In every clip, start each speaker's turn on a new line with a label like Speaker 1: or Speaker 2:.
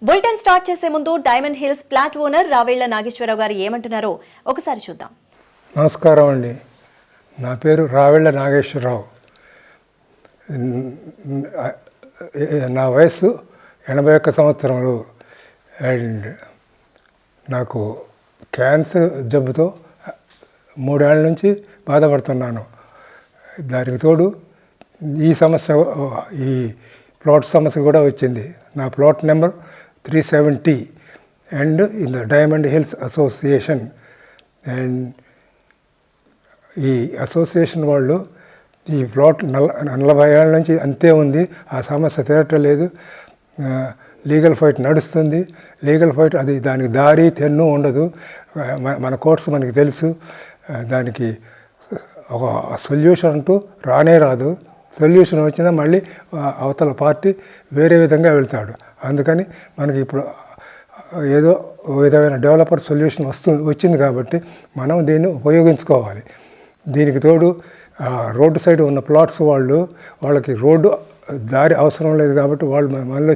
Speaker 1: Bulletin start చేసే ముందు diamond hills flat owner Ravella Nageswararao garu ఏమంటున్నారో ఒకసారి చూద్దాం.
Speaker 2: నమస్కారం అండి. నా పేరు రావేళ్ల నాగేశ్వరరావు. నా వయసు 81 సంవత్సరాలు. అండ్ నాకు క్యాన్సర్ జబ్బుతో 3 ఏళ్ల నుంచి బాధపడుతున్నాను. దానికి తోడు ఈ సమస్య, ఈ ప్లాట్ సమస్య కూడా వచ్చింది. నా plot number 370 and in the diamond hills association. And ఈ అసోసియేషన్ వాళ్ళు ఈ ప్లాట్ 40 ఏళ్ళ నుంచి అంతే ఉంది, ఆ సమస్య తీరటం లేదు. లీగల్ ఫైట్ నడుస్తుంది. లీగల్ ఫైట్ అది దానికి దారి తెన్ను ఉండదు. మన కోర్సు మనకి తెలుసు. దానికి ఒక సొల్యూషన్ అంటూ రానే రాదు. సొల్యూషన్ వచ్చినా మళ్ళీ అవతల పార్టీ వేరే విధంగా వెళ్తాడు. అందుకని మనకి ఇప్పుడు ఏదో విధమైన డెవలపర్ సొల్యూషన్ వచ్చింది కాబట్టి మనం దీన్ని ఉపయోగించుకోవాలి. దీనికి తోడు రోడ్డు సైడ్ ఉన్న ప్లాట్స్ వాళ్ళకి రోడ్డు దారి అవసరం లేదు కాబట్టి వాళ్ళు మనలో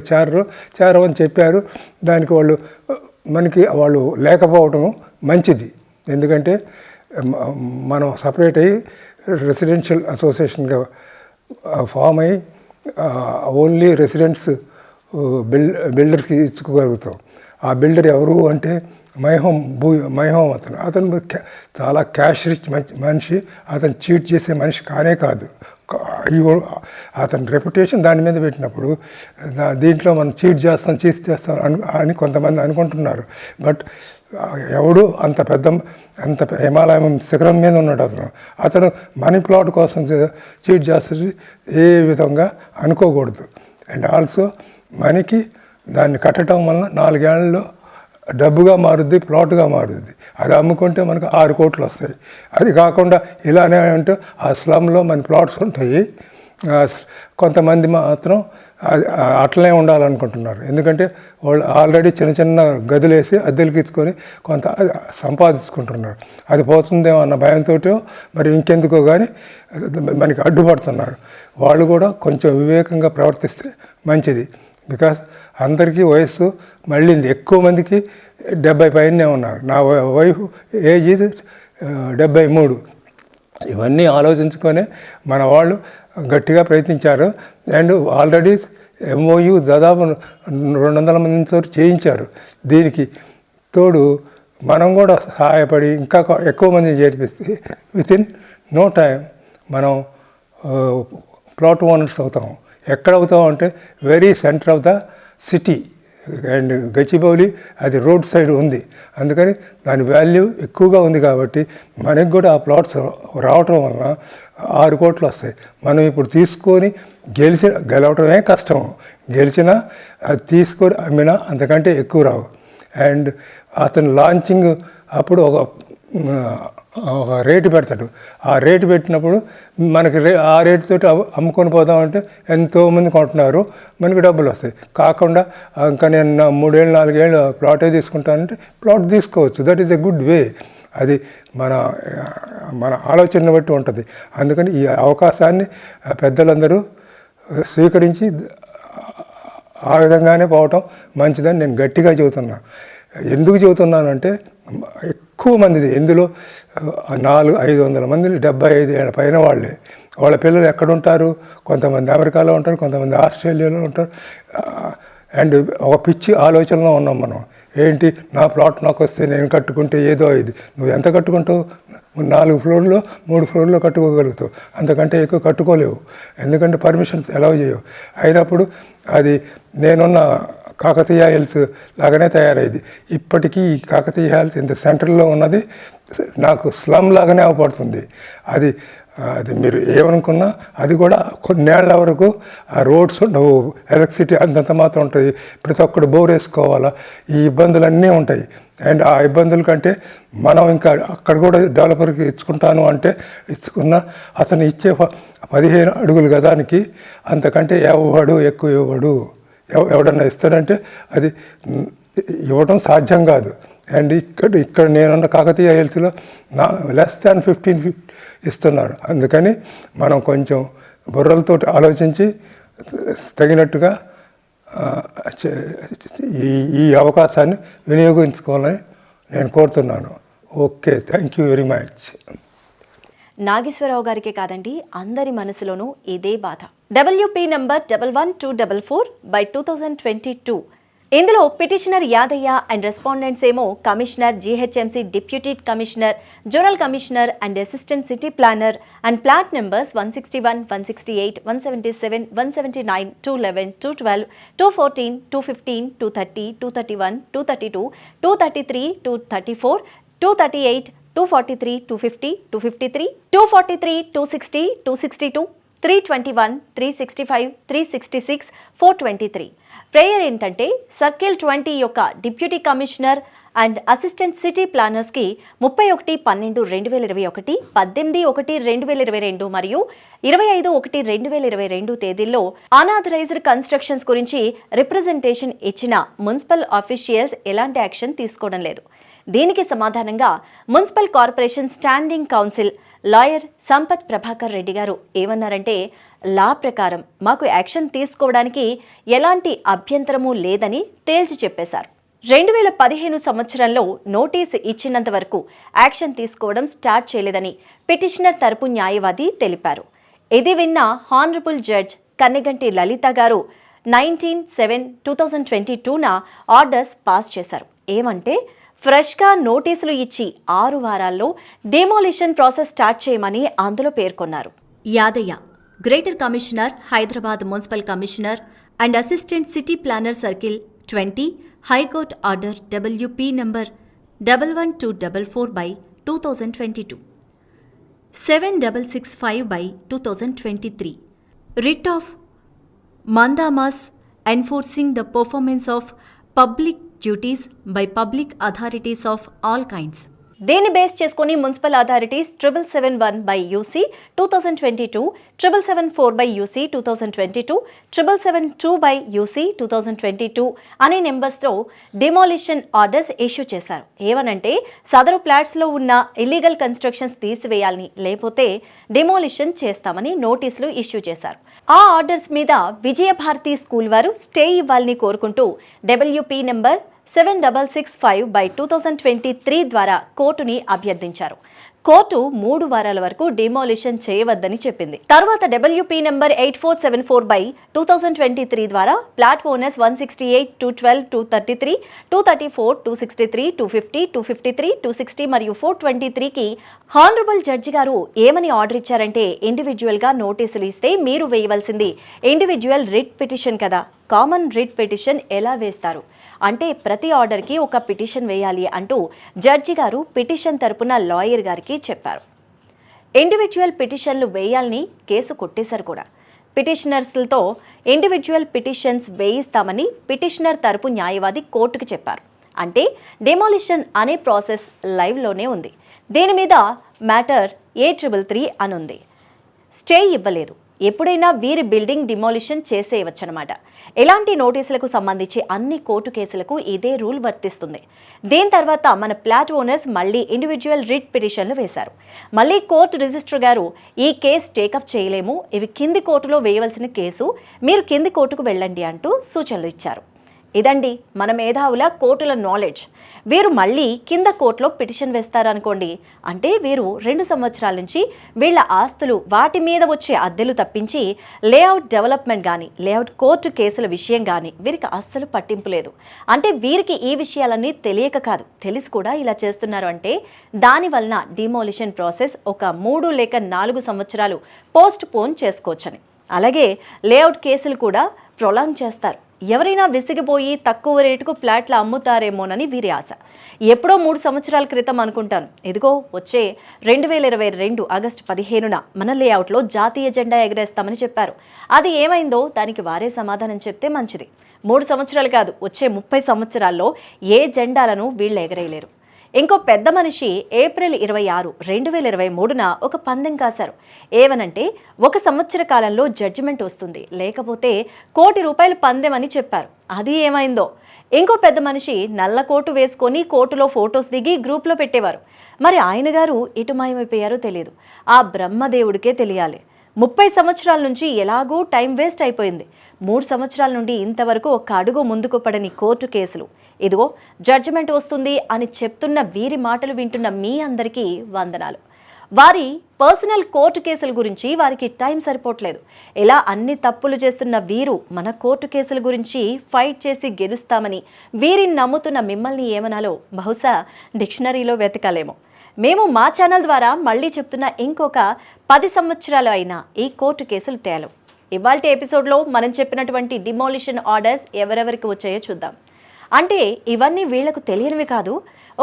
Speaker 2: చేరవని చెప్పారు. దానికి వాళ్ళు లేకపోవడం మంచిది. ఎందుకంటే మనం సపరేట్ అయ్యి రెసిడెన్షియల్ అసోసియేషన్గా ఫామ్ అయ్యి ఓన్లీ రెసిడెంట్స్ బిల్డర్స్కి ఇచ్చుకోగలుగుతాం. ఆ బిల్డర్ ఎవరు అంటే మైహోం అతను చాలా క్యాష్ రిచ్ మనిషి. అతను చీట్ చేసే మనిషి కానే కాదు. అతని రెప్యుటేషన్ దాని మీద పెట్టినప్పుడు దీంట్లో మనం చీట్ చేస్తాం అని కొంతమంది అనుకుంటున్నారు. బట్ ఎవడు అంత హిమాలయం శిఖరం మీద ఉన్నాడు అతను మనీ ప్లాట్ కోసం చీట్ చేస్తుంది ఏ విధంగా అనుకోకూడదు. అండ్ ఆల్సో మనకి దాన్ని కట్టడం వలన 4 ఏళ్లలో డబ్బుగా మారుద్ది, ప్లాట్గా మారుద్ది. అది అమ్ముకుంటే మనకు 6 కోట్లు వస్తాయి. అది కాకుండా ఇలానే అంటే ఆ స్లమ్లో మన ప్లాట్స్ ఉంటాయి. కొంతమంది మాత్రం అట్లనే ఉండాలనుకుంటున్నారు. ఎందుకంటే వాళ్ళు ఆల్రెడీ చిన్న గదులేసి అద్దెలకి ఇచ్చుకొని కొంత సంపాదించుకుంటున్నారు. అది పోతుందేమో అన్న భయంతో మరి ఇంకెందుకో కానీ మనకి అడ్డుపడుతున్నారు. వాళ్ళు కూడా కొంచెం వివేకంగా ప్రవర్తిస్తే మంచిది. బికాస్ అందరికీ వయస్సు మళ్ళీంది. ఎక్కువ మందికి 70 పైనే ఉన్నారు. నా వైఫ్ ఏజ్ 73. ఇవన్నీ ఆలోచించుకొని మన వాళ్ళు గట్టిగా ప్రయత్నించారు. అండ్ ఆల్రెడీ MOU దాదాపు 200 మందితో చేయించారు. దీనికి తోడు మనం కూడా సహాయపడి ఇంకా ఎక్కువ మందిని చేర్పిస్తే వితిన్ నో టైం మనం ప్లాట్ ఓనర్స్ అవుతాం. ఎక్కడ అవుతాం అంటే very centre of the city. And Gachibowli అది రోడ్ సైడ్ ఉంది. అందుకని దాని వాల్యూ ఎక్కువగా ఉంది కాబట్టి మనకి కూడా ఆ ప్లాట్స్ రావటం వలన 6 కోట్లు వస్తాయి. మనం ఇప్పుడు తీసుకొని గెలవటమే కష్టం. గెలిచినా అది తీసుకొని అమ్మినా అంతకంటే ఎక్కువ రావు. అండ్ అతను లాంచింగ్ అప్పుడు ఒక రేటు పెడతాడు. ఆ రేటు పెట్టినప్పుడు మనకి ఆ రేటుతో అమ్ముకొని పోదామంటే ఎంతోమంది కొంటున్నారు, మనకి డబ్బులు వస్తాయి. కాకుండా ఇంకా నేను 3 ఏళ్ళు 4 ఏళ్ళు ప్లాటే తీసుకుంటానంటే ప్లాట్ తీసుకోవచ్చు. That is a good way. అది మన ఆలోచనను బట్టి ఉంటుంది. అందుకని ఈ అవకాశాన్ని పెద్దలందరూ స్వీకరించి ఆ విధంగానే పోవటం మంచిదని నేను గట్టిగా చెబుతున్నాను. ఎందుకు చెబుతున్నానంటే ఎక్కువ మందిది ఇందులో 400-500 మంది 75 ఏళ్ళ పైన వాళ్ళే. వాళ్ళ పిల్లలు ఎక్కడుంటారు? కొంతమంది అమెరికాలో ఉంటారు, కొంతమంది ఆస్ట్రేలియాలో ఉంటారు. అండ్ ఒక పిచ్చి ఆలోచనలో ఉన్నాం మనం. ఏంటి, నా ప్లాట్ నాకు వస్తే నేను కట్టుకుంటే ఏదో ఇది. నువ్వు ఎంత కట్టుకుంటావు? 4 ఫ్లోర్లో 3 ఫ్లోర్లో కట్టుకోగలుగుతావు. అంతకంటే ఎక్కువ కట్టుకోలేవు. ఎందుకంటే పర్మిషన్స్ అలౌ చేయవు. అయినప్పుడు అది నేనున్న కాకతీయ హిల్స్ లాగానే తయారైంది. ఇప్పటికీ ఈ కాకతీయ హిల్స్ ఇంత సెంటర్లో ఉన్నది నాకు స్లమ్ లాగానే అవపడుతుంది. అది మీరు ఏమనుకున్నా అది కూడా కొన్నేళ్ల వరకు ఆ రోడ్స్ ఉండవు, ఎలక్ట్రిసిటీ అంతంత మాత్రం ఉంటుంది. ప్రతి ఒక్కడు బోర్ వేసుకోవాలా, ఈ ఇబ్బందులన్నీ ఉంటాయి. అండ్ ఆ ఇబ్బందుల కంటే మనం ఇంకా అక్కడ కూడా డెవలపర్కి ఇచ్చుకుంటాను అంటే ఇచ్చుకున్న అతను ఇచ్చే 15 అడుగులు గదానికి అంతకంటే ఎక్కువ ఇవ్వడు. ఎవడన్నా ఇస్తాడంటే అది ఇవ్వడం సాధ్యం కాదు. అండ్ ఇక్కడ నేనున్న కాకతీయ హిల్స్లో లెస్ దాన్ 15 feet ఇస్తున్నారు. అందుకని మనం కొంచెం బుర్రలతో ఆలోచించి తగినట్టుగా ఈ అవకాశాన్ని వినియోగించుకోవాలని నేను కోరుతున్నాను. Okay, thank you very much.
Speaker 1: Nageswararao గారికే కాదండి, అందరి మనసులోనూ ఇదే బాధ. WP number 11244/2022. ఇందులో పిటిషనర్ యాదయ్య అండ్ రెస్పాండెంట్స్ ఏమో commissioner, GHMC deputy commissioner, zonal commissioner and assistant city planner and plot numbers 161, 168, 177, 179, 211, 212, 214, 215, 230, 231, 232, 233, 234, 238, 243, 250, 253, 243, 260, 262, 321, 365, 366, 423. Prayer ఏంటంటే సర్కిల్ 20 యొక్క deputy commissioner and assistant city ప్లానర్స్కి 31/12/2021, 18/1/2022 మరియు 25/1/2022 తేదీల్లో అనాథరైజ్డ్ కన్స్ట్రక్షన్స్ గురించి రిప్రజెంటేషన్ ఇచ్చిన మున్సిపల్ ఆఫీషియల్స్ ఎలాంటి యాక్షన్ తీసుకోవడం లేదు. దీనికి సమాధానంగా municipal corporation standing counsel lawyer Sampath Prabhakar Reddy గారు ఏమన్నారంటే, లా ప్రకారం మాకు యాక్షన్ తీసుకోవడానికి ఎలాంటి అభ్యంతరమూ లేదని తేల్చి చెప్పేశారు. 2015 సంవత్సరంలో నోటీసు ఇచ్చినంత వరకు యాక్షన్ తీసుకోవడం స్టార్ట్ చేయలేదని పిటిషనర్ తరపు న్యాయవాది తెలిపారు. ఇది విన్న హానరబుల్ జడ్జ్ కన్నెగంటి లలిత గారు 19/7/2022న ఆర్డర్స్ పాస్ చేశారు. ఏమంటే, ఫ్రెష్గా నోటీసులు ఇచ్చి 6 వారాల్లో డిమాలిషన్ ప్రాసెస్ స్టార్ట్ చేయమని అందులో పేర్కొన్నారు. Yadaiah, greater commissioner, Hyderabad municipal commissioner and assistant city planner circle 20, high court order WP number 11244/2022, 7665/2023, writ of mandamus enforcing the performance of public duties by public authorities of all kinds. దీన్ని base చేసుకుని municipal authorities 7771/UC 2022, 7774/UC 2022, 7772/UC 2022 అనే నెంబర్స్తో demolition orders issue చేశారు. ఏమనంటే, సదరు ఫ్లాట్స్లో ఉన్న illegal constructions తీసివేయాలని, లేకపోతే demolition చేస్తామని నోటీసులు ఇష్యూ చేశారు. ఆ ఆర్డర్స్ మీద విజయభారతి స్కూల్ వారు స్టే ఇవ్వాలని కోరుకుంటూ WP నంబర్ 7665/2023 ద్వారా కోర్టుని అభ్యర్థించారు. కోర్టు 3 వారాల వరకు డిమాలిషన్ చేయవద్దని చెప్పింది. తర్వాత WP నంబర్ 8474/2023 ద్వారా ప్లాట్ ఓనర్స్ 168, 212, 233, 234, 263, 250, 253, 260 మరియు 423కి హానరబుల్ జడ్జి గారు ఏమని ఆర్డర్ ఇచ్చారంటే, ఇండివిజువల్గా నోటీసులు ఇస్తే మీరు వేయవలసింది ఇండివిజువల్ రిట్ పిటిషన్ కదా, కామన్ రిట్ పిటిషన్ ఎలా వేస్తారు అంటే ప్రతి ఆర్డర్కి ఒక పిటిషన్ వేయాలి అంటూ జడ్జి గారు పిటిషన్ తరపున లాయర్ గారికి చెప్పారు. ఇండివిజువల్ పిటిషన్లు వేయాలని కేసు కొట్టేశారు కూడా. పిటిషనర్స్లతో ఇండివిజువల్ పిటిషన్స్ వేయిస్తామని పిటిషనర్ తరపు న్యాయవాది కోర్టుకు చెప్పారు. అంటే డెమాలిషన్ అనే ప్రాసెస్ లైవ్లోనే ఉంది. దీని మీద మ్యాటర్ A333 అనుంది. స్టే ఇవ్వలేదు. ఎప్పుడైనా వీరి బిల్డింగ్ డిమాలిషన్ చేసేయవచ్చనమాట. ఎలాంటి నోటీసులకు సంబంధించి అన్ని కోర్టు కేసులకు ఇదే రూల్ వర్తిస్తుంది. దీని తర్వాత మన ఫ్లాట్ ఓనర్స్ మళ్ళీ ఇండివిజువల్ రిట్ పిటిషన్లు వేశారు. మళ్ళీ కోర్టు రిజిస్ట్రార్ గారు ఈ కేసు టేకప్ చేయలేము, ఇవి కింది కోర్టులో వేయవలసిన కేసు, మీరు కింది కోర్టుకు వెళ్ళండి అంటూ సూచనలు ఇచ్చారు. ఇదండి మన మేధావుల కోర్టుల నాలెడ్జ్. వీరు మళ్ళీ కింద కోర్టులో పిటిషన్ వేస్తారనుకోండి, అంటే వీరు 2 సంవత్సరాల నుంచి వీళ్ళ ఆస్తులు వాటి మీద వచ్చే అద్దెలు తప్పించి లేఅవుట్ డెవలప్మెంట్ కానీ లేఅవుట్ కోర్టు కేసుల విషయం కానీ వీరికి అస్సలు పట్టింపు లేదు. అంటే వీరికి ఈ విషయాలన్నీ తెలియక కాదు, తెలిసి కూడా ఇలా చేస్తున్నారు. అంటే దానివలన డిమాలిషన్ ప్రాసెస్ ఒక 3 లేక 4 సంవత్సరాలు పోస్ట్ పోన్ చేసుకోవచ్చని. అలాగే లేఅవుట్ కేసులు కూడా ప్రొలాంగ్ చేస్తారు. ఎవరైనా విసిగిపోయి తక్కువ రేటుకు ఫ్లాట్లు అమ్ముతారేమోనని వీరి ఆశ. ఎప్పుడో 3 సంవత్సరాల క్రితం అనుకుంటాను, ఇదిగో వచ్చే 2022 ఆగస్టు 15న మన లేఅవుట్లో జాతీయ జెండా ఎగరేస్తామని చెప్పారు. అది ఏమైందో దానికి వారే సమాధానం చెప్తే మంచిది. 3 సంవత్సరాలు కాదు, వచ్చే 30 సంవత్సరాల్లో ఏ జెండాలను వీళ్ళు ఎగరేయలేరు. ఇంకో పెద్ద మనిషి ఏప్రిల్ 26, 2023న ఒక పందెం కాశారు. ఏమనంటే, 1 సంవత్సర కాలంలో జడ్జిమెంట్ వస్తుంది, లేకపోతే ₹1 కోటి పందెం అని చెప్పారు. అది ఏమైందో. ఇంకో పెద్ద మనిషి నల్ల కోటు వేసుకొని కోర్టులో ఫొటోస్ దిగి గ్రూప్లో పెట్టేవారు. మరి ఆయన గారు ఎటు మాయమైపోయారో తెలియదు. ఆ బ్రహ్మదేవుడికే తెలియాలి. 30 సంవత్సరాల నుంచి ఎలాగూ టైం వేస్ట్ అయిపోయింది. 3 సంవత్సరాల నుండి ఇంతవరకు ఒక్క అడుగు ముందుకు పడని కోర్టు కేసులు. ఇదిగో జడ్జిమెంట్ వస్తుంది అని చెప్తున్న వీరి మాటలు వింటున్న మీ అందరికీ వందనాలు. వారి పర్సనల్ కోర్టు కేసుల గురించి వారికి టైం సరిపోవట్లేదు. ఇలా అన్ని తప్పులు చేస్తున్న వీరు మన కోర్టు కేసుల గురించి ఫైట్ చేసి గెలుస్తామని వీరిని నమ్ముతున్న మిమ్మల్ని ఏమనాలో బహుశా డిక్షనరీలో వెతకాలేమో. మేము మా ఛానల్ ద్వారా మళ్ళీ చెప్తున్న ఇంకొక 10 సంవత్సరాలు అయినా ఈ కోర్టు కేసులు తేలవు. ఇవాల్టి ఎపిసోడ్లో మనం చెప్పినటువంటి డిమాలిషన్ ఆర్డర్స్ ఎవరెవరికి వచ్చాయో చూద్దాం. అంటే ఇవన్నీ వీళ్లకు తెలియనివి కాదు.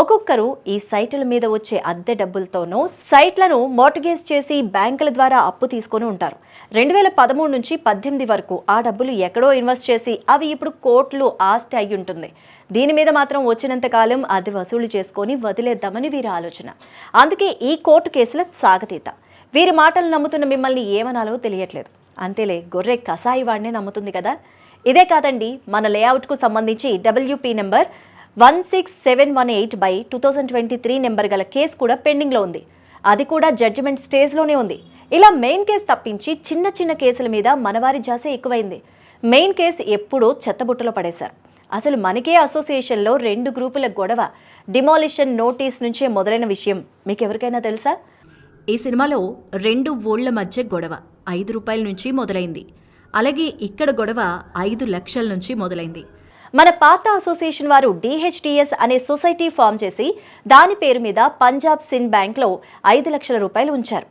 Speaker 1: ఒక్కొక్కరు ఈ సైట్ల మీద వచ్చే అద్దె డబ్బులతోనూ సైట్లను మోర్టగేజ్ చేసి బ్యాంకుల ద్వారా అప్పు తీసుకొని ఉంటారు. 2013 నుంచి 18 వరకు ఆ డబ్బులు ఎక్కడో ఇన్వెస్ట్ చేసి అవి ఇప్పుడు కోట్లు ఆస్తి అయి ఉంటుంది. దీని మీద మాత్రం వచ్చినంతకాలం అది వసూలు చేసుకొని వదిలేద్దామని వీరి ఆలోచన. అందుకే ఈ కోర్టు కేసుల సాగతీత. వీరి మాటలు నమ్ముతున్న మిమ్మల్ని ఏమనాలో తెలియట్లేదు. అంతేలే, గొర్రె కసాయి వాడినే నమ్ముతుంది కదా. ఇదే కాదండి, మన లేఅవుట్కు సంబంధించి WP నెంబర్ 16718/2023 నెంబర్ గల కేసు కూడా పెండింగ్లో ఉంది. అది కూడా జడ్జిమెంట్ స్టేజ్లోనే ఉంది. ఇలా మెయిన్ కేసు తప్పించి చిన్న చిన్న కేసుల మీద మనవారి జాసే ఎక్కువైంది. మెయిన్ కేసు ఎప్పుడో చెత్తబుట్టలో పడేశారు. అసలు మనకే అసోసియేషన్లో 2 గ్రూపుల గొడవ డిమాలిషన్ నోటీస్ నుంచే మొదలైన విషయం మీకెవరికైనా తెలుసా? ఈ సినిమాలో 2 ఊళ్ల మధ్య గొడవ 5 రూపాయల నుంచి మొదలైంది. అలాగే ఇక్కడ గొడవ 5 లక్షల నుంచి మొదలైంది. మన పాత అసోసియేషన్ వారు DHTS అనే సొసైటీ ఫామ్ చేసి దాని పేరు మీద పంజాబ్ సిండ్ బ్యాంక్లో 5 లక్షల రూపాయలు ఉంచారు.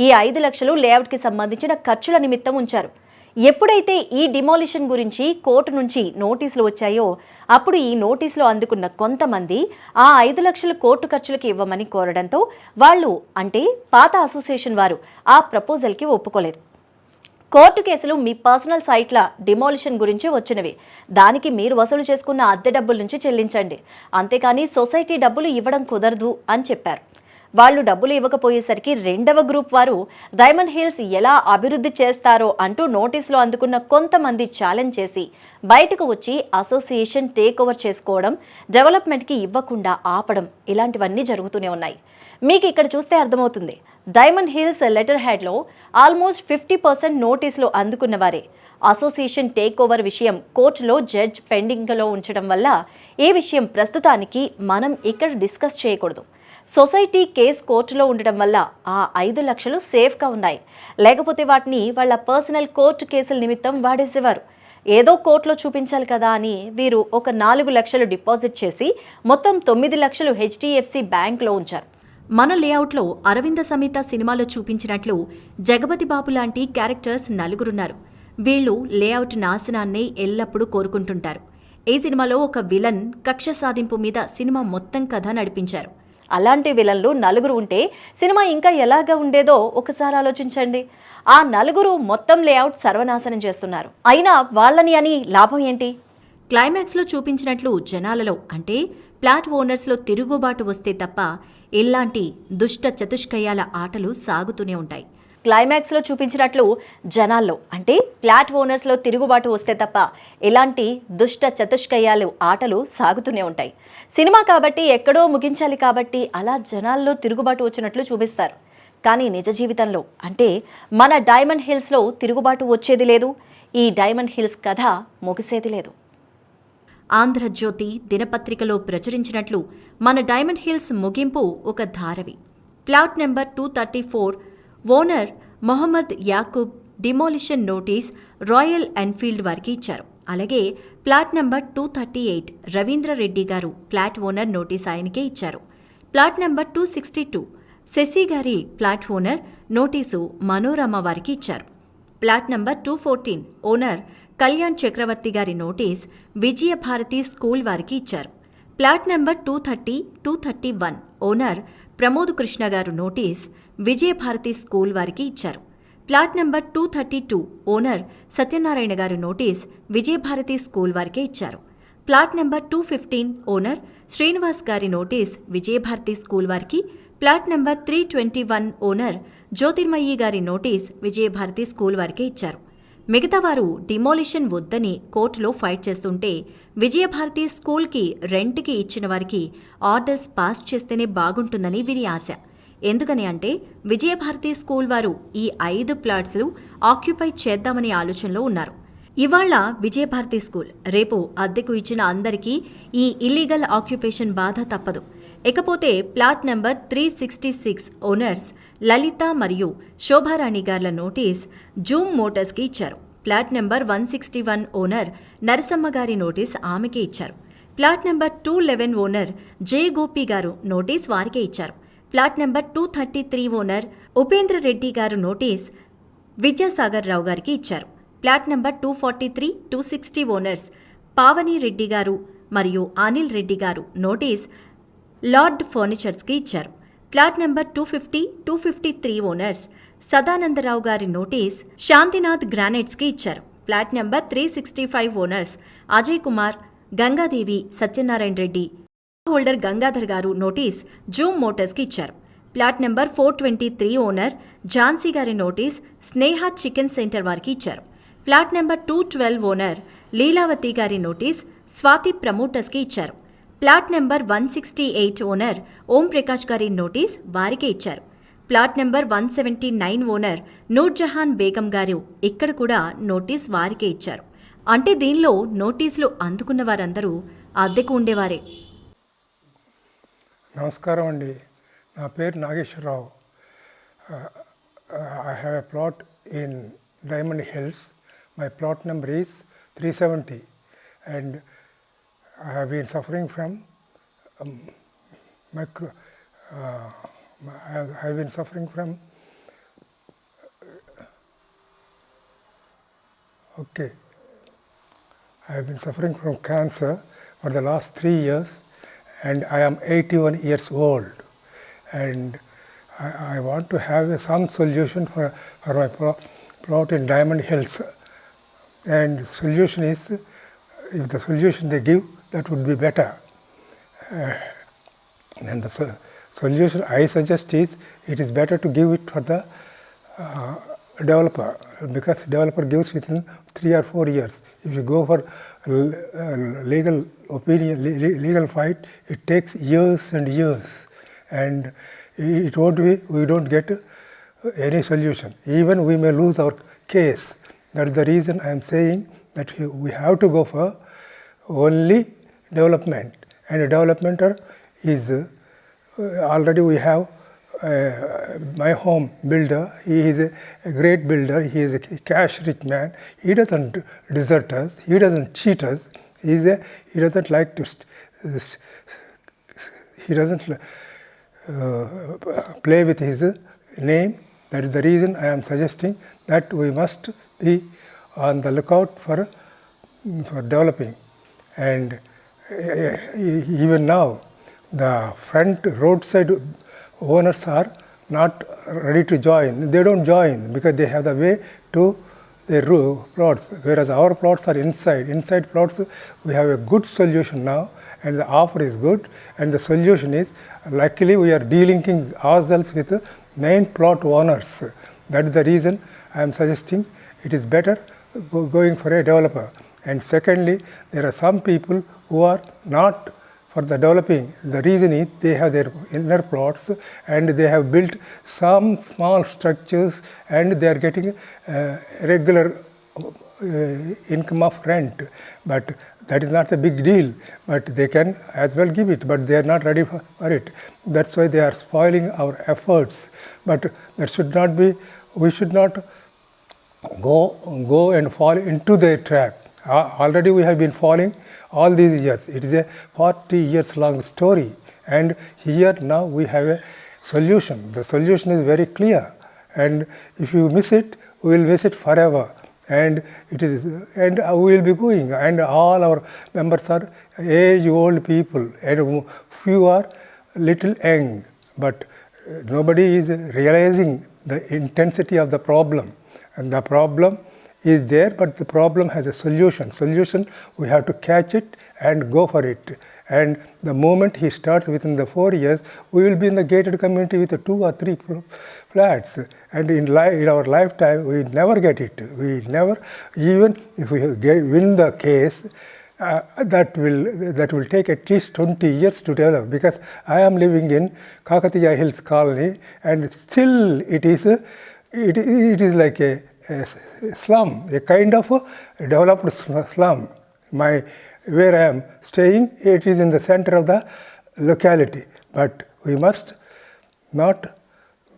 Speaker 1: ఈ 5 లక్షలు లేఅవుట్కి సంబంధించిన ఖర్చుల నిమిత్తం ఉంచారు. ఎప్పుడైతే ఈ డిమాలిషన్ గురించి కోర్టు నుంచి నోటీసులు వచ్చాయో అప్పుడు ఈ నోటీసులు అందుకున్న కొంతమంది ఆ 5 లక్షల కోర్టు ఖర్చులకి ఇవ్వమని కోరడంతో వాళ్ళు, అంటే పాత అసోసియేషన్ వారు, ఆ ప్రపోజల్కి ఒప్పుకోలేదు. కోర్టు కేసులు మీ పర్సనల్ సైట్ల డిమాలిషన్ గురించి వచ్చినవి. దానికి మీరు వసూలు చేసుకున్న అద్దె డబ్బుల నుంచి చెల్లించండి, అంతేకాని సొసైటీ డబ్బులు ఇవ్వడం కుదరదు అని చెప్పారు. వాళ్ళు డబ్బులు ఇవ్వకపోయేసరికి 2వ గ్రూప్ వారు డైమండ్ హిల్స్ ఎలా అభివృద్ధి చేస్తారో అంటూ నోటీసులు అందుకున్న కొంతమంది ఛాలెంజ్ చేసి బయటకు వచ్చి అసోసియేషన్ టేక్ ఓవర్ చేసుకోవడం, డెవలప్మెంట్కి ఇవ్వకుండా ఆపడం, ఇలాంటివన్నీ జరుగుతూనే ఉన్నాయి. మీకు ఇక్కడ చూస్తే అర్థమవుతుంది. డైమండ్ హిల్స్ లెటర్ హెడ్లో ఆల్మోస్ట్ 50% నోటీసులు అందుకున్న వారే. అసోసియేషన్ టేక్ ఓవర్ విషయం కోర్టులో జడ్జ్ పెండింగ్లో ఉంచడం వల్ల ఈ విషయం ప్రస్తుతానికి మనం ఇక్కడ డిస్కస్ చేయకూడదు. సొసైటీ కేసు కోర్టులో ఉండడం వల్ల ఆ 5 లక్షలు సేఫ్గా ఉన్నాయి. లేకపోతే వాటిని వాళ్ళ పర్సనల్ కోర్టు కేసుల నిమిత్తం వాడేసేవారు. ఏదో కోర్టులో చూపించాలి కదా అని వీరు ఒక 4 లక్షలు డిపాజిట్ చేసి మొత్తం 9 లక్షలు HDFC బ్యాంక్లో ఉంచారు. మన లేఅవుట్లో అరవింద సమేత సినిమాలో చూపించినట్లు జగపతి బాబు లాంటి క్యారెక్టర్స్ 4 ఉన్నారు. వీళ్ళు లేఅవుట్ నాశనాన్నే ఎల్లప్పుడూ కోరుకుంటుంటారు. ఈ సినిమాలో ఒక విలన్ కక్ష సాధింపు మీద సినిమా మొత్తం కథ నడిపించారు. అలాంటి విలన్లు 4 ఉంటే సినిమా ఇంకా ఎలాగా ఉండేదో ఒకసారి ఆలోచించండి. ఆ 4 మొత్తం లేఅవుట్ సర్వనాశనం చేస్తున్నారు. అయినా వాళ్ళని అని లాభం ఏంటి? క్లైమాక్స్లో చూపించినట్లు జనాలలో, అంటే ప్లాట్ ఓనర్స్లో తిరుగుబాటు వస్తే తప్ప ఇలాంటి దుష్ట చతుష్కయాల ఆటలు సాగుతూనే ఉంటాయి. క్లైమాక్స్లో చూపించినట్లు జనాల్లో, అంటే ఫ్లాట్ ఓనర్స్లో తిరుగుబాటు వస్తే తప్ప ఇలాంటి దుష్ట చతుష్కయాలు ఆటలు సాగుతూనే ఉంటాయి. సినిమా కాబట్టి ఎక్కడో ముగించాలి కాబట్టి అలా జనాల్లో తిరుగుబాటు వచ్చినట్లు చూపిస్తారు. కానీ నిజ జీవితంలో, అంటే మన డైమండ్ హిల్స్లో తిరుగుబాటు వచ్చేది లేదు. ఈ డైమండ్ హిల్స్ కథ ముగిసేది లేదు. ఆంధ్రజ్యోతి దినపత్రికలో ప్రచురించినట్లు మన డైమండ్ హిల్స్ ముగింపు ఒక Dharavi. Plot number 234 owner Mohammed Yakub demolition notice Royal Enfield వారికి ఇచ్చారు. అలాగే ప్లాట్ నెంబర్ 238 రవీంద్ర రెడ్డి గారు ప్లాట్ ఓనర్ నోటీస్ ఆయనకే ఇచ్చారు. ప్లాట్ నెంబర్ 262 శశి గారి ప్లాట్ ఓనర్ నోటీసు మనోరమ వారికి ఇచ్చారు. ప్లాట్ నెంబర్ 214 ఓనర్ కళ్యాణ్ చక్రవర్తి గారి నోటీస్ విజయభారతి స్కూల్ వారికి ఇచ్చారు. Plot number 230, 231 owner Pramod Krishna గారు నోటీస్ విజయభారతి స్కూల్ వారికి ఇచ్చారు. ప్లాట్ నెంబర్ 232 ఓనర్ సత్యనారాయణ గారు నోటీస్ విజయభారతి స్కూల్ వారికే ఇచ్చారు. ప్లాట్ నెంబర్ 215 ఓనర్ శ్రీనివాస్ గారి నోటీస్ విజయభారతి స్కూల్ వారికి. ప్లాట్ నెంబర్ 321 ఓనర్ జ్యోతిర్మయి గారి నోటీస్ విజయభారతి స్కూల్ వారికే ఇచ్చారు. మిగతా వారు డిమాలిషన్ వద్దని కోర్టులో ఫైట్ చేస్తుంటే విజయభారతి స్కూల్కి రెంట్కి ఇచ్చిన వారికి ఆర్డర్స్ పాస్ చేస్తేనే బాగుంటుందని వీరి ఆశ. ఎందుకని అంటే విజయభారతి స్కూల్ వారు ఈ 5 ప్లాట్స్ ఆక్యుపై చేద్దామనే ఆలోచనలో ఉన్నారు. ఇవాళ విజయభారతి స్కూల్, రేపు అద్దెకు ఇచ్చిన అందరికీ ఈ ఇల్లీగల్ ఆక్యుపేషన్ బాధ తప్పదు. ఇకపోతే ప్లాట్ నెంబర్ 366 ఓనర్స్ లలిత మరియు శోభారాణి గార్ల నోటీస్ జూమ్ మోటార్స్కి ఇచ్చారు. ప్లాట్ నెంబర్ 161 ఓనర్ నరసమ్మ గారి నోటీస్ ఆమెకే ఇచ్చారు. ప్లాట్ నెంబర్ 211 ఓనర్ జే గోపి గారు నోటీస్ వారికే ఇచ్చారు. Plot number 233 owner Upendra Reddy గారు నోటీస్ విద్యాసాగర్ రావు గారికి ఇచ్చారు. Plot number 243, 260 owners Pavani Reddy గారు మరియు అనిల్ రెడ్డి గారు నోటీస్ లార్డ్ ఫర్నిచర్స్కి ఇచ్చారు. ప్లాట్ నెంబర్ 250, 253 ఓనర్స్ సదానందరావు గారి నోటీస్ శాంతినాథ్ గ్రానైట్స్కి ఇచ్చారు. Plot number 365 owners Ajay Kumar, Gangadevi, Satyanarayana Reddy, holder Gangadhar గారు నోటీస్ జూమ్ మోటార్స్కి ఇచ్చారు. ప్లాట్ నెంబర్ 423 ఓనర్ ఝాన్సీ గారి నోటీస్ స్నేహ చికెన్ సెంటర్ వారికి ఇచ్చారు. ప్లాట్ నెంబర్ 212 ఓనర్ లీలావతి గారి నోటీస్ స్వాతి ప్రమోటర్స్కి ఇచ్చారు. Plot number 168 owner Om Prakash గారి నోటీస్ వారికే ఇచ్చారు. Plot number 179 owner Noorjahan Begum గారు ఇక్కడ కూడా నోటీస్ వారికే ఇచ్చారు. అంటే దీనిలో నోటీసులు అందుకున్న వారందరూ అద్దెకు ఉండేవారే.
Speaker 2: నమస్కారం అండి, నా పేరు Nageswararao. I have a plot in Diamond Hills. My plot number is 370 and I have been suffering from I have been suffering from I have been suffering from cancer for the last 3 years and I am 81 years old and I want to have some solution for my plot in Diamond Hills. And solution is, if the solution they give, that would be better. And the solution I suggest is, it is better to give it for the developer, because developer gives within 3 or 4 years. If you go for legal opinion, legal fight, it takes years and years, and it won't be, we don't get any solution. Even we may lose our case. That is the reason I am saying that we have to go for only development. And a developmentor is already we have my home builder. He is a great builder. He is a cash rich man. He doesn't desert us. He doesn't cheat us. He doesn't like to play with his name. That is the reason I am suggesting that we must be on the lookout for developing. And even now, the front roadside owners are not ready to join. They don't join because they have the way to their plots, whereas our plots are inside. Inside plots, we have a good solution now, and the offer is good, and the solution is, luckily we are delinking ourselves with the main plot owners. That is the reason I am suggesting it is better going for a developer. And secondly, there are some people who are not for the developing. The reason is they have their inner plots and they have built some small structures and they are getting regular income of rent. But that is not a big deal. But they can as well give it, but they are not ready for it. That's why they are spoiling our efforts. But that should not be, we should not go and fall into their trap. Already we have been falling all these years. It is a 40 years long story, and here now we have a solution. The solution is very clear, and if you miss it, we will miss it forever. And we will be going, and all our members are age-old people, and few are little young, but nobody is realizing the intensity of the problem. And the problem is there, but the problem has a solution. We have to catch it and go for it. And the moment he starts within the 4 years, we will be in the gated community with 2 or 3 flats. And in our lifetime, we never get it. We never, even if we win the case, that will take at least 20 years to develop, because I am living in Kakatiya Hills colony, and still it is like a slum, a kind of a developed slum. Where I am staying, it is in the center of the locality, but we must not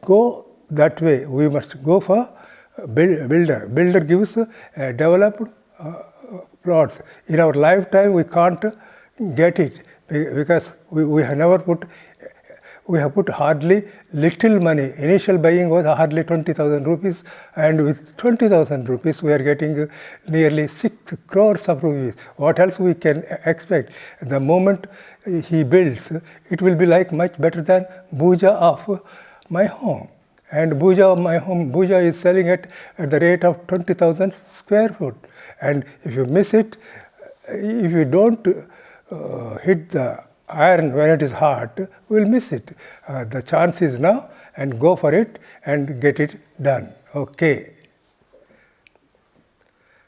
Speaker 2: go that way. We must go for builder. Builder gives developed plots. In our lifetime, we can't get it, because we have put hardly little money. Initial buying was hardly 20,000 rupees, and with 20,000 rupees we are getting nearly 6 crores of rupees. What else we can expect? The moment he builds, it will be like much better than Bhuja of my home. And Bhuja of my home, Bhuja is selling it at the rate of 20,000 square foot. And if you miss it, if you don't hit the iron when it is hot, we will miss it. The chance is now, and go for it and get it done. Okay.